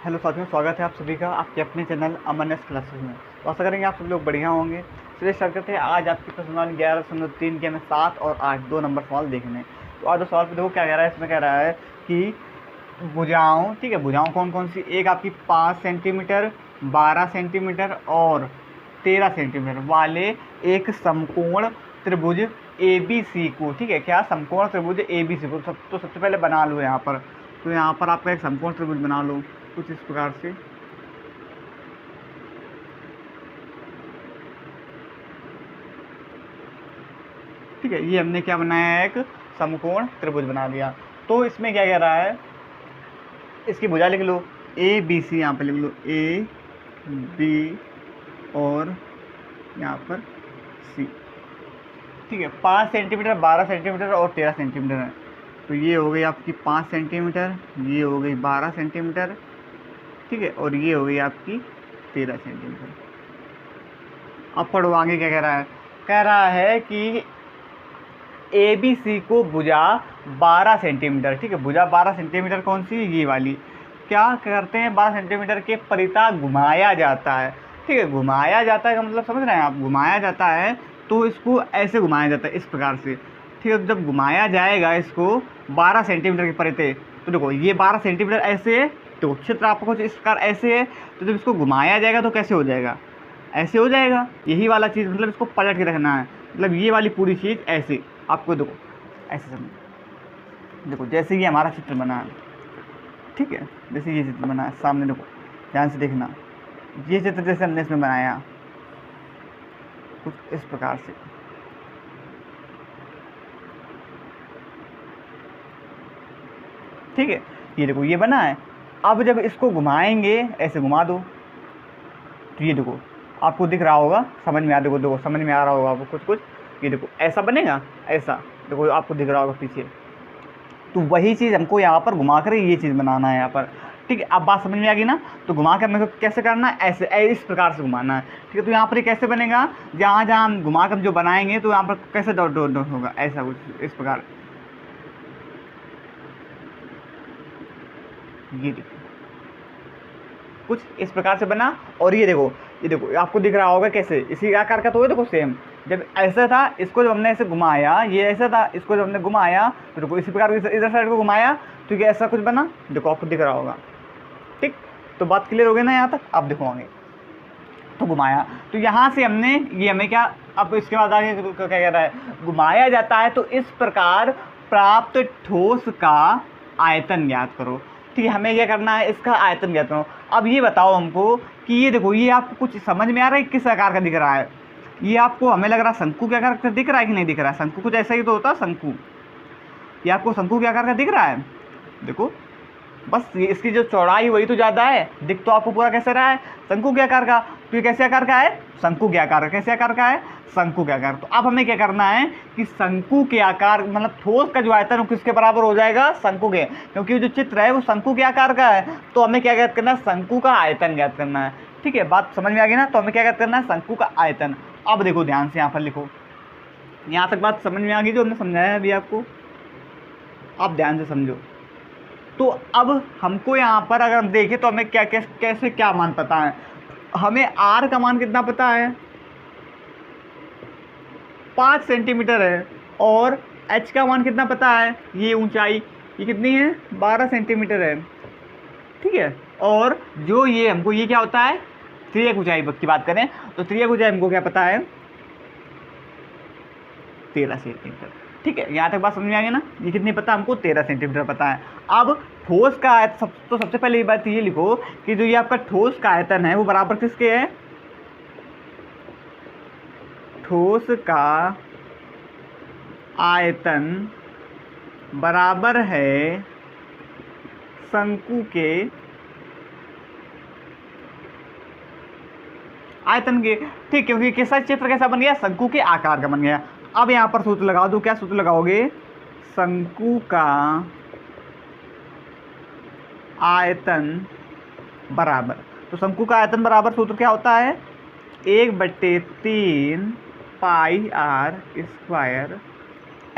Hello साथियों, स्वागत है आप सभी का आपके अपने चैनल अमन एस क्लासेस में। तो आशा करेंगे आप सब लोग बढ़िया होंगे। चलिए स्टार्ट करते हैं। आज आपकी प्रश्न 11.3 के हमें 7 और 8 दो नंबर सवाल देखने हैं। तो आज दो सवाल पे देखो क्या कह रहा है। इसमें कह रहा है कि भुजाओं, ठीक है, भुजाओं कौन कौन सी, एक आपकी 5 सेंटीमीटर, 12 सेंटीमीटर और 13 सेंटीमीटर वाले एक समकोण त्रिभुज ABC को, ठीक है, क्या समकोण त्रिभुज ABC को तो सबसे पहले बना लो यहाँ पर। तो यहाँ पर आपका एक समकोण त्रिभुज बना लो कुछ इस प्रकार से। ठीक है, ये हमने क्या बनाया है, एक समकोण त्रिभुज बना लिया। तो इसमें क्या कह रहा है, इसकी भुजा लिख लो ABC, यहाँ पर लिख लो AB और यहाँ पर C। ठीक है, 5 सेंटीमीटर, 12 सेंटीमीटर और 13 सेंटीमीटर है। तो ये हो गई आपकी 5 सेंटीमीटर, ये हो गई 12 सेंटीमीटर, ठीक है, और ये हो गई आपकी 13 सेंटीमीटर। अब पढ़ो आगे क्या कह रहा है। कह रहा है कि ABC को भुजा 12 सेंटीमीटर, ठीक है, भुजा 12 सेंटीमीटर कौन सी, ये वाली, क्या करते हैं 12 सेंटीमीटर के परिता घुमाया जाता है। ठीक है, घुमाया जाता है का मतलब समझ रहे हैं आप, घुमाया जाता है तो इसको ऐसे घुमाया जाता है इस प्रकार से। ठीक है, जब घुमाया जाएगा इसको 12 सेंटीमीटर के परिते, तो देखो ये 12 सेंटीमीटर ऐसे है, तो क्षेत्र आपको कुछ इस प्रकार ऐसे है, तो जब इसको घुमाया जाएगा तो कैसे हो जाएगा, ऐसे हो जाएगा। यही वाला चीज़ मतलब इसको पलट के रखना है, मतलब ये वाली पूरी चीज़ ऐसे आपको देखो ऐसे समझो। देखो जैसे ये हमारा चित्र बना है, ठीक है, जैसे ये चित्र बना है सामने, देखो ध्यान से देखना, ये चित्र जैसे हमने इसमें बनाया कुछ इस प्रकार से। ठीक है, ये देखो ये बना है। अब जब इसको घुमाएंगे, ऐसे घुमा दो, तो ये देखो आपको दिख रहा होगा, समझ में आ, देखो देखो समझ में आ रहा होगा आपको कुछ, ये देखो ऐसा बनेगा, ऐसा देखो आपको दिख रहा होगा पीछे। तो वही चीज़ हमको यहाँ पर घुमा कर ये चीज़ बनाना है यहाँ पर। ठीक है, अब बात समझ में आ गई ना। तो घुमा कर मेरे को कैसे करना है, ऐसे इस प्रकार से घुमाना है। ठीक है, तो यहाँ पर ये कैसे बनेगा, जहाँ जहाँ हम घुमा कर जो बनाएंगे तो यहाँ पर कैसे डॉट डॉट डॉट होगा, ऐसा कुछ इस प्रकार। ये देखो कुछ इस प्रकार से बना। और ये देखो आपको दिख रहा होगा कैसे, इसी आकार का तो है, देखो सेम। जब ऐसा था, इसको जब हमने ऐसे घुमाया, ये ऐसा था, इसको जब हमने घुमाया तो देखो इसी प्रकार इधर साइड को घुमाया, तो ये ऐसा कुछ बना, देखो आपको दिख रहा होगा। ठीक, तो बात क्लियर हो गई ना यहाँ तक। अब देखो आगे, तो घुमाया, तो यहाँ से हमने ये हमें क्या, अब इसके बाद आगे क्या कह रहा है, घुमाया जाता है तो इस प्रकार प्राप्त ठोस का आयतन ज्ञात करो। ठीक है, हमें क्या करना है, इसका आयतन ज्ञात करो। अब ये बताओ हमको कि ये देखो ये आपको कुछ समझ में आ रहा है, किस आकार का दिख रहा है, ये आपको हमें लग रहा है शंकु के आकार का दिख रहा है कि नहीं दिख रहा है। शंकु कुछ ऐसा ही तो होता है शंकु, ये आपको शंकु के आकार का दिख रहा है। देखो बस ये इसकी जो चौड़ाई वही तो ज़्यादा है, दिख तो आपको पूरा कैसे रहा है, शंकु के आकार का। तो ये कैसे आकार का है, शंकु के आकार का। कैसे आकार का है, शंकु के आकार। तो अब हमें क्या करना है कि शंकु के आकार मतलब ठोस का जो आयतन है वो किसके बराबर हो जाएगा, शंकु के, क्योंकि जो चित्र है वो शंकु के आकार का है। तो हमें क्या ज्ञात करना है, शंकु का आयतन ज्ञात करना है। ठीक है, बात समझ में आ गई ना। तो हमें क्या ज्ञात करना है, शंकु का आयतन। अब देखो ध्यान से यहाँ पर लिखो, यहाँ तक बात समझ में आ गई जो हमने समझाया है अभी आपको। अब ध्यान से समझो। तो अब हमको यहाँ पर अगर हम देखें तो हमें क्या कैसे क्या मान पता है, हमें R का मान कितना पता है, 5 सेंटीमीटर है, और H का मान कितना पता है, ये ऊंचाई ये कितनी है, 12 सेंटीमीटर है। ठीक है, और जो ये हमको ये क्या होता है, त्रियक ऊंचाई की बात करें तो त्रियक ऊंचाई हमको क्या पता है, 13 सेंटीमीटर। ठीक है, यहाँ तक बात समझ में आ गई ना। ये कितनी पता हमको, 13 सेंटीमीटर पता है। अब ठोस का आयतन तो सबसे पहले ये बात ये लिखो कि जो ये आपका ठोस का आयतन है वो बराबर किसके है, ठोस का आयतन बराबर है शंकु के आयतन के। ठीक, क्योंकि कैसा चित्र कैसा बन गया, शंकु के आकार का बन गया। अब यहाँ पर सूत्र लगा दो, क्या सूत्र लगाओगे, शंकु का आयतन बराबर, तो शंकु का आयतन बराबर सूत्र क्या होता है, 1/3 पाई r स्क्वायर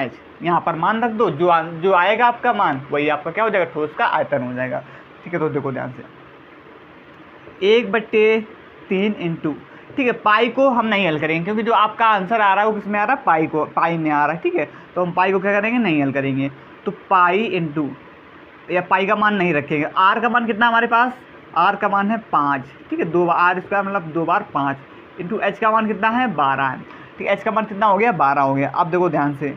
h। यहाँ पर मान रख दो, जो आएगा आपका मान वही आपका क्या हो जाएगा, ठोस का आयतन हो जाएगा। ठीक है, तो देखो ध्यान से, 1/3 इंटू, ठीक है, पाई को हम नहीं हल करेंगे क्योंकि जो आपका आंसर आ रहा है वो किस में आ रहा है, पाई में आ रहा है, ठीक है। तो हम पाई को क्या करेंगे, नहीं हल करेंगे। तो पाई इंटू, या पाई का मान नहीं रखेंगे। आर का मान कितना हमारे पास, आर का मान है 5, ठीक है, 2 आर स्क्वायर मतलब 2 बार 5 इंटू एच का मान कितना है 12 है, ठीक है। एच का मान कितना हो गया, 12 हो गया। अब देखो ध्यान से,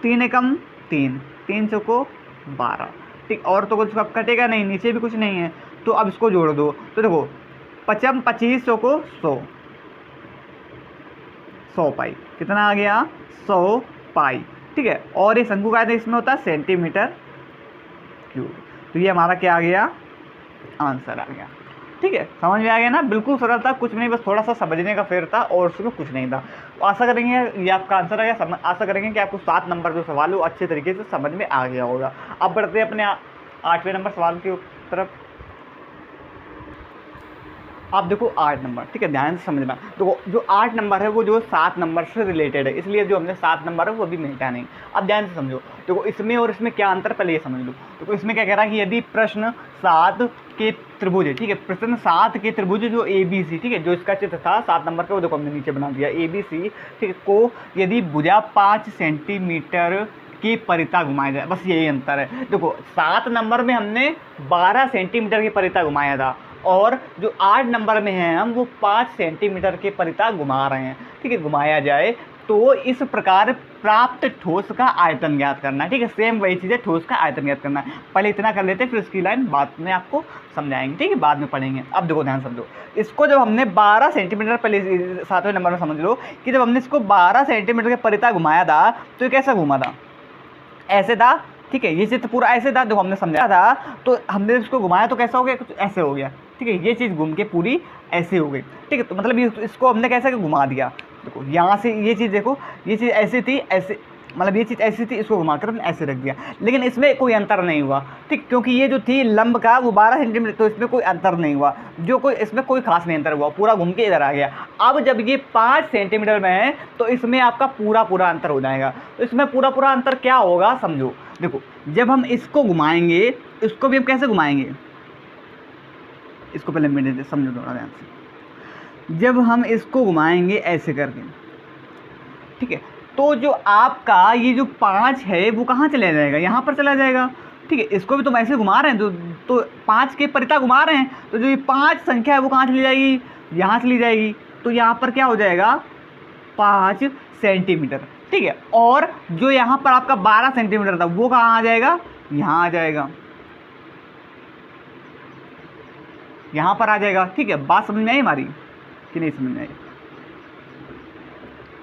3 एकम 3, 3 चौको 12, ठीक। और तो कुछ अब कटेगा नहीं, नीचे भी कुछ नहीं है, तो अब इसको जोड़ दो। तो देखो 5 25 चौको 100, 100 पाई कितना आ गया, 100 पाई, ठीक है। और ये शंकु का आयतन इसमें होता है सेंटीमीटर क्यूब। तो ये हमारा क्या आ गया, आंसर आ गया, ठीक है। समझ में आ गया ना, बिल्कुल सरल था, कुछ नहीं, बस थोड़ा सा समझने का फेर था और उसमें कुछ नहीं था। तो आशा करेंगे ये आपका आंसर आ गया। आशा करेंगे कि आपको 7 नंबर जो सवाल हो अच्छे तरीके से समझ में आ गया होगा। अब बढ़ते हैं अपने 8वें नंबर सवाल की तरफ। आप देखो 8 नंबर, ठीक है, ध्यान से समझना। देखो जो 8 नंबर है वो जो 7 नंबर से रिलेटेड है, इसलिए जो हमने 7 नंबर है वो अभी मिलता नहीं। अब ध्यान से समझो, देखो इसमें और इसमें क्या अंतर, पहले ये समझ लो। देखो इसमें क्या कह रहा है कि यदि प्रश्न 7 के त्रिभुज है, ठीक है, प्रश्न 7 के त्रिभुज जो ABC, ठीक है, जो इसका चित्र था 7 नंबर का वो देखो हमने नीचे बना दिया, ABC, ठीक है, को यदि भुजा 5 सेंटीमीटर की परिता घुमाया जाए, बस यही अंतर है। देखो 7 नंबर में हमने 12 सेंटीमीटर की परिता घुमाया था और जो 8 नंबर में है हम वो 5 सेंटीमीटर के परिता घुमा रहे हैं, ठीक है, घुमाया जाए। तो इस प्रकार प्राप्त ठोस का आयतन ज्ञात करना है, ठीक है, सेम वही चीज़ है, ठोस का आयतन ज्ञात करना है। पहले इतना कर लेते हैं, फिर इसकी लाइन बाद में आपको समझाएंगे, ठीक है, बाद में पढ़ेंगे। अब देखो ध्यान समझो, इसको जब हमने 12 सेंटीमीटर, पहले 7वें नंबर में समझ लो कि जब हमने इसको 12 सेंटीमीटर के परिता घुमाया था तो ये कैसा घुमा था, ऐसे था, ठीक है, ये चित्र पूरा ऐसे था, देखो हमने समझाया था। तो हमने इसको घुमाया तो कैसा हो गया, कुछ ऐसे हो गया, ठीक है, ये चीज़ घूम के पूरी ऐसे हो गई, ठीक है। तो मतलब इसको हमने कैसे घुमा दिया, देखो यहाँ से ये चीज़, देखो ये चीज़ ऐसी थी, ऐसे मतलब ये चीज़ ऐसी थी, इसको घुमा कर हमने ऐसे रख दिया, लेकिन इसमें कोई अंतर नहीं हुआ, ठीक, क्योंकि ये जो थी लंब का वो 12 सेंटीमीटर, तो इसमें कोई अंतर नहीं हुआ, जो कोई इसमें कोई खास नहीं अंतर हुआ, पूरा घूम के इधर आ गया। अब जब ये 5 सेंटीमीटर में है तो इसमें आपका पूरा अंतर हो जाएगा। तो इसमें पूरा अंतर क्या होगा समझो, देखो जब हम इसको घुमाएंगे, इसको भी हम कैसे घुमाएंगे, इसको पहले मैंने समझो थोड़ा ध्यान से। जब हम इसको घुमाएंगे ऐसे करके, ठीक है, तो जो आपका ये जो 5 है वो कहाँ चला जाएगा, यहाँ पर चला जाएगा, ठीक है। इसको भी तुम ऐसे घुमा रहे हैं तो 5 के परिता घुमा रहे हैं, तो जो ये 5 संख्या है वो कहाँ चली जाएगी, यहाँ चली जाएगी। तो यहाँ पर क्या हो जाएगा, 5 सेंटीमीटर, ठीक है। और जो यहाँ पर आपका 12 सेंटीमीटर था वो कहाँ आ जाएगा, यहाँ आ जाएगा, यहाँ पर आ जाएगा, ठीक है। बात समझ में आई हमारी कि नहीं समझ में आई,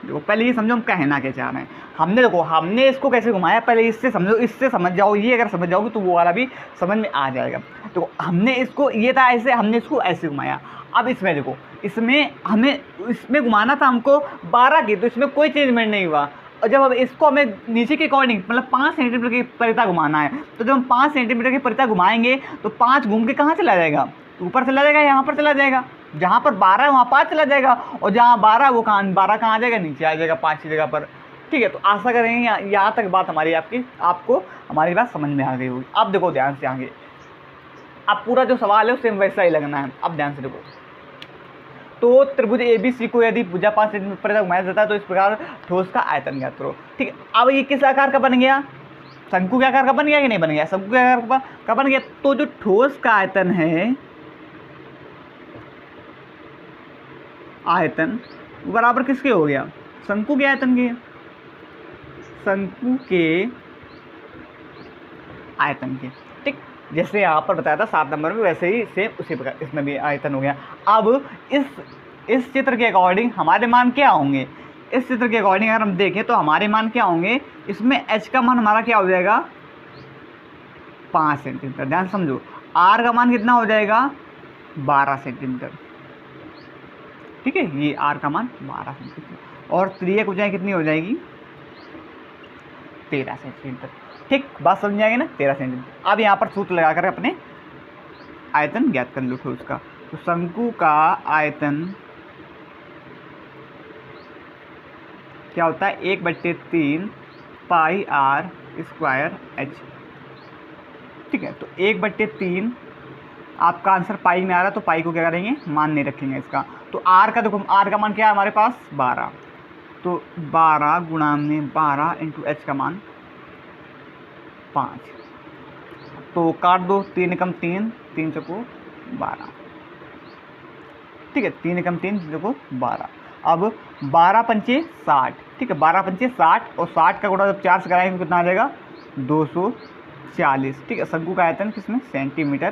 देखो पहले ये समझो हम कहना क्या चाह रहे हैं। हमने देखो हमने इसको कैसे घुमाया, पहले इससे समझो, इससे समझ जाओ, ये अगर समझ जाओगे तो वो वाला भी समझ में आ जाएगा। तो हमने इसको, ये था ऐसे, हमने इसको ऐसे घुमाया। अब इसमें देखो, इसमें हमें इसमें घुमाना था हमको 12 की, तो इसमें कोई चेंजमेंट नहीं हुआ। और जब अब इसको हमें नीचे के अकॉर्डिंग मतलब 5 सेंटीमीटर की परिता घुमाना है, तो जब हम 5 सेंटीमीटर की परिता घुमाएंगे तो 5 घूम के कहाँ चला जाएगा, ऊपर चला जाएगा, यहाँ पर चला जाएगा। जहाँ पर 12 है वहाँ 5 चला जाएगा, और जहाँ 12 वो 12 कहाँ आ जाएगा, नीचे आ जाएगा 5 की जगह पर, ठीक है। तो आशा करेंगे यहाँ तक बात हमारी आपको हमारी बात समझ में आ गई होगी। अब देखो ध्यान से आगे, अब पूरा जो सवाल है सेम वैसा ही लगना है। अब ध्यान से देखो, तो त्रिभुज ABC को यदि भुजा 5 सेंटीमीटर तक घुमाया जाता है तो इस प्रकार ठोस का आयतन ज्ञात करो, ठीक है। अब ये किस आकार का बन गया, शंकु के आकार का बन गया कि नहीं बन गया, शंकु के आकार का बन गया। तो जो ठोस का आयतन है, आयतन बराबर किसके हो गया, शंकु के आयतन के, शंकु के आयतन के, ठीक। जैसे यहाँ पर बताया था 7 नंबर में, वैसे ही सेम उसी प्रकार इसमें भी आयतन हो गया। अब इस चित्र के अकॉर्डिंग हमारे मान क्या होंगे, इस चित्र के अकॉर्डिंग अगर हम देखें तो हमारे मान क्या होंगे, इसमें h का मान हमारा क्या हो जाएगा, 5 सेंटीमीटर। ध्यान समझो, r का मान कितना हो जाएगा, 12 सेंटीमीटर, ठीक है। ये r का मान 12 सेंटीमीटर, और त्रिज्या ऊंचाई कितनी हो जाएगी, 13 सेंटीमीटर, ठीक। बात समझ जाएगी ना, 13 सेंटीमीटर। अब यहाँ पर सूत्र लगाकर अपने आयतन ज्ञात कर लो ठोस का। तो शंकु का आयतन क्या होता है, 1/3 पाई r² h, ठीक है। तो 1/3 आपका आंसर पाई में आ रहा है तो पाई को क्या करेंगे, मान नहीं रखेंगे इसका। तो आर का देखो, आर का मान क्या है हमारे पास 12, तो 12 गुणा में 12 इंटू एच का मान 5, तो काट दो, 3 एकम 3, 3 चौको 12, ठीक है, 3 एकम 3 देखो 12। अब 12 पंचे 60, ठीक है, 12 पंचे 60 और 60 का गुणा जब 4 से कराएंगे तो कितना आ जाएगा 240, ठीक है। शंकु का आयतन किसमें, सेंटीमीटर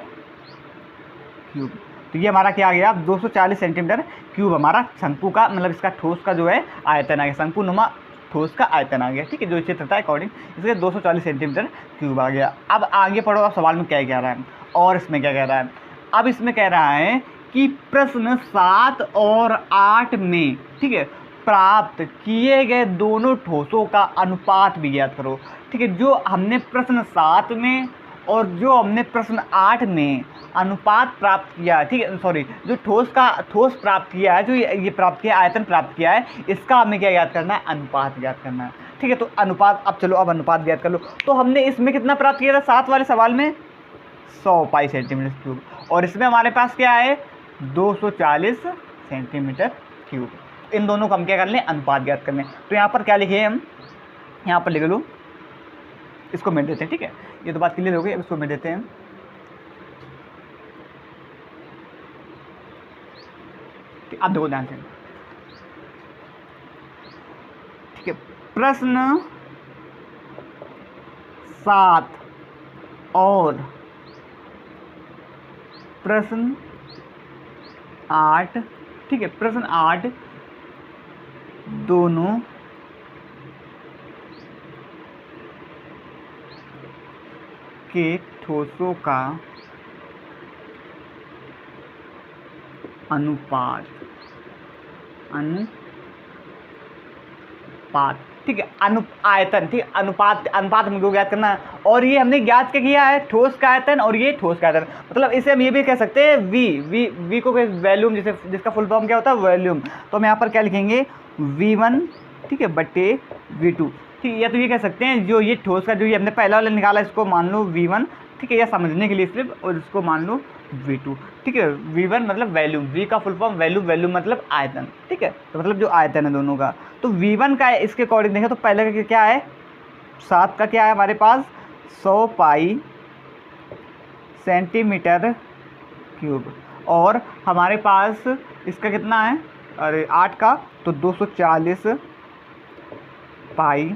क्यूब। तो ये हमारा क्या आ गया, 240 सेंटीमीटर क्यूब हमारा शंकु का, मतलब इसका ठोस का जो है आयतन आ गया, शंकु नुमा ठोस का आयतन आ गया, ठीक है, जो चित्र था अकॉर्डिंग इसलिए 240 सेंटीमीटर क्यूब आ गया। अब आगे पढ़ो, अब सवाल में क्या कह रहा है और इसमें क्या कह रहा है। अब इसमें कह रहा है कि प्रश्न 7 और 8 में, ठीक है, प्राप्त किए गए दोनों ठोसों का अनुपात भी ज्ञात करो, ठीक है। जो हमने प्रश्न 7 में और जो हमने प्रश्न 8 में अनुपात प्राप्त किया है, ठीक है, सॉरी, जो ठोस प्राप्त किया है, जो ये प्राप्त किया आयतन प्राप्त किया है, इसका हमें क्या याद करना है, अनुपात याद करना है, ठीक है। तो अनुपात, अब चलो अब अनुपात याद कर लो। तो हमने इसमें कितना प्राप्त किया था 7 वाले सवाल में 100 पाई सेंटीमीटर क्यूब, और इसमें हमारे पास क्या है 240 सेंटीमीटर क्यूब। इन दोनों को हम क्या कर लें, अनुपात ज्ञात कर लें। तो यहाँ पर क्या लिखे हम, यहाँ पर लिख लो, इसको मिट देते हैं, ठीक है, ये तो बात क्लियर हो गई। अब इसको मिट देते हैं, अब देखो ध्यान से, ठीक है। प्रश्न 7 और प्रश्न 8, ठीक है, प्रश्न 8 दोनों के ठोसों का अनुपात, ठीक है, आयतन, ठीक है, अनुपात हमको ज्ञात करना है। और ये हमने ज्ञात क्या किया है, ठोस का आयतन और ये ठोस का आयतन, मतलब इसे हम ये भी कह सकते हैं वी को वॉल्यूम, जिसका फुल फॉर्म क्या होता है वॉल्यूम। तो हम यहाँ पर क्या लिखेंगे V1, ठीक है, बटे V2, ठीक है। या तो ये कह सकते हैं जो ये ठोस का जो ये हमने पहला वाला निकाला इसको मान लो V1, ठीक है, या समझने के लिए सिर्फ, और इसको मान लो V2, ठीक है। V1 मतलब वैल्यूम, V का फुल फॉर्म वैल्यूम मतलब आयतन, ठीक है, तो मतलब जो आयतन है दोनों का। तो V1 का इसके अकॉर्डिंग देखें तो पहले का क्या है 7 का क्या है हमारे पास 100 पाई सेंटीमीटर क्यूब, और हमारे पास इसका कितना है, अरे 8 का तो 240 पाई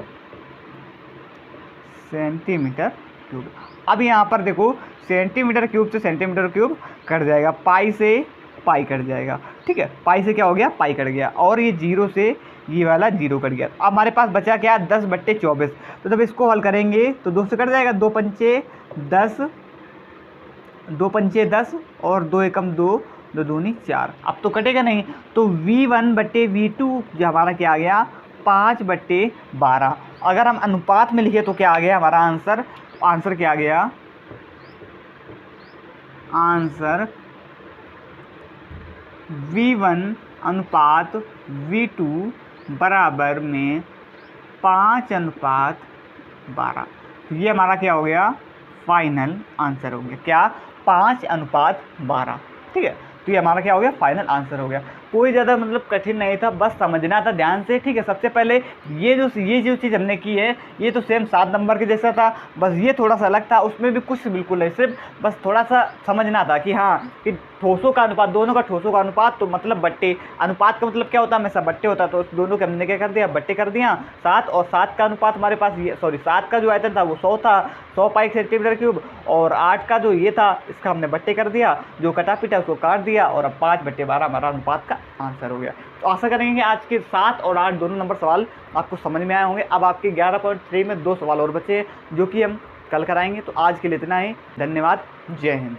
सेंटीमीटर क्यूब। अब यहाँ पर देखो सेंटीमीटर क्यूब से सेंटीमीटर क्यूब कट जाएगा, पाई से पाई कट जाएगा, ठीक है, पाई से क्या हो गया, पाई कट गया, और ये 0 से ये वाला 0 कट गया। अब हमारे पास बचा क्या 10/24। तो जब इसको हल करेंगे तो 2 से कट जाएगा, 2 पंचे 10, 2 पंचे 10 और 2 एकम 2, 2 दूनी 4। अब तो कटेगा नहीं, तो V1/V2 जो हमारा क्या आ गया 5/12। अगर हम अनुपात में लिखे तो क्या आ गया हमारा आंसर क्या आ गया, आंसर V1 अनुपात V2 बराबर में 5/12। तो ये हमारा क्या हो गया, फाइनल आंसर हो गया, क्या 5/12, ठीक है। तो ये हमारा क्या हो गया, फाइनल आंसर हो गया। कोई ज़्यादा मतलब कठिन नहीं था, बस समझना था ध्यान से, ठीक है। सबसे पहले ये जो चीज़ हमने की है ये तो सेम 7 नंबर के जैसा था, बस ये थोड़ा सा अलग था, उसमें भी कुछ बिल्कुल नहीं, सिर्फ बस थोड़ा सा समझना था कि हाँ कि ठोसों का अनुपात, दोनों का ठोसों का अनुपात, तो मतलब बट्टे, अनुपात का मतलब क्या होता है, हमेशा बट्टे होता है, तो दोनों के हमने क्या कर दिया, बट्टे कर दिया। 7 और 7 का अनुपात हमारे पास ये, सॉरी 7 का जो आयतन था वो 100 था, 100 पाई सेंटीमीटर क्यूब, और 8 का जो ये था इसका हमने बट्टे कर दिया, जो कटा पिटा उसको काट दिया, और अब 5/12 हमारा अनुपात का आंसर हो गया। तो आशा करेंगे कि आज के 7 और 8 दोनों नंबर सवाल आपको समझ में आए होंगे। अब आपके 11.3 में 2 सवाल और बचे हैं जो कि हम कल कराएंगे। तो आज के लिए इतना ही, धन्यवाद, जय हिंद।